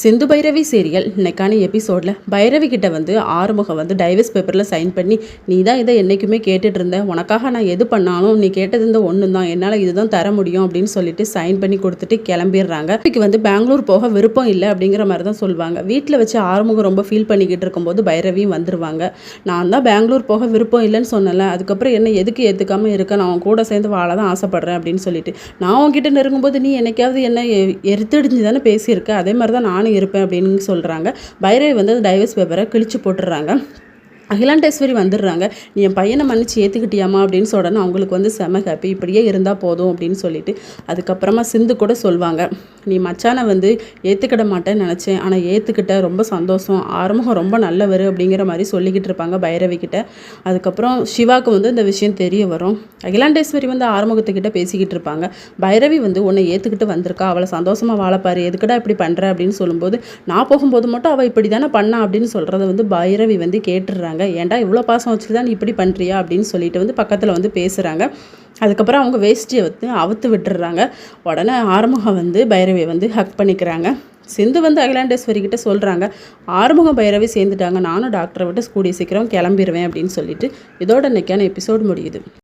Sindhu Bhairavi serial இன்னைக்கான எபிசோடில் பைரவி கிட்ட வந்து ஆறுமுகம் வந்து டைவர்ஸ் பேப்பரில் சைன் பண்ணி நீ தான் இதை என்றைக்குமே கேட்டுட்டு இருந்த, உனக்காக நான் எது பண்ணாலும் நீ கேட்டது இந்த ஒன்று தான், என்னால் இதுதான் தர முடியும் அப்படின்னு சொல்லிட்டு சைன் பண்ணி கொடுத்துட்டு கிளம்பிடுறாங்க. இதுக்கு வந்து பெங்களூர் போக விருப்பம் இல்லை அப்படிங்கிற மாதிரி தான் சொல்லுவாங்க. வீட்டில் வச்சு ஆறுமுகம் ரொம்ப ஃபீல் பண்ணிக்கிட்டு இருக்கும்போது பைரவியும் வந்துடுவாங்க. நான் தான் பெங்களூர் போக விருப்பம் இல்லைன்னு சொன்னல, அதுக்கப்புறம் என்ன எதுக்கு ஏற்றுக்காமல் இருக்க, நான் அவன் கூட சேர்ந்து வாழ தான் ஆசைப்பட்றேன் அப்படின்னு சொல்லிட்டு நான் உன்கிட்ட நெருங்கும்போது நீ என்னைக்காவது என்ன எரித்தடிஞ்சு தானே பேசியிருக்க, அதே மாதிரி தான் நானும் இருப்பேன் அப்படின்னு சொல்கிறாங்க. பைரவி வந்து டைவர்ஸ் பேப்பரை கிழிச்சு போட்டுடுறாங்க. அகிலாண்டேஸ்வரி வந்துடுறாங்க. நீ என் பையனை மன்னிச்சு ஏற்றுக்கிட்டியாமா அப்படின்னு சொன்னோன்னா அவங்களுக்கு வந்து செம ஹாப்பி, இப்படியே இருந்தால் போதும் அப்படின்னு சொல்லிட்டு அதுக்கப்புறமா சிந்து கூட சொல்லுவாங்க, நீ மச்சானை வந்து ஏற்றுக்கிட மாட்டேன்னு நினச்சேன், ஆனால் ஏற்றுக்கிட்ட, ரொம்ப சந்தோஷம், ஆறுமுகம் ரொம்ப நல்லவர் அப்படிங்கிற மாதிரி சொல்லிக்கிட்டு இருப்பாங்க பைரவி கிட்ட. அதுக்கப்புறம் சிவாவுக்கு வந்து இந்த விஷயம் தெரிய வரும். அகிலாண்டேஸ்வரி வந்து ஆறுமுகத்துக்கிட்ட பேசிக்கிட்டு இருப்பாங்க. பைரவி வந்து உன்னை ஏற்றுக்கிட்டு வந்திருக்கா, அவளை சந்தோஷமாக வாழப்பாரு, எதுக்கடா இப்படி பண்ணுற அப்படின்னு சொல்லும்போது நான் போகும்போது மட்டும் அவள் இப்படி தானே பண்ணா அப்படின்னு சொல்கிறத வந்து பைரவி வந்து கேட்டுடுறாங்க. ஏன்டா இவ்வளோ பாசம் வச்சுட்டு தான் நீ இப்படி பண்ணுறியா அப்படின்னு சொல்லிட்டு வந்து பக்கத்தில் வந்து பேசுகிறாங்க. அதுக்கப்புறம் அவங்க வேஷ்டியை வந்து அவுத்து விட்டுடுறாங்க. உடனே ஆறுமுகம் வந்து பைரவியை வந்து ஹக் பண்ணிக்கிறாங்க. சிந்து வந்து அகிலாண்டேஸ்வரி கிட்ட சொல்கிறாங்க, ஆறுமுகம் பைரவி சேர்ந்துட்டாங்க, நானும் டாக்டரை விட்டு கூடிய சீக்கிரம் கிளம்பிடுவேன் அப்படின்னு சொல்லிட்டு இதோட இன்னைக்கான எபிசோடு முடியுது.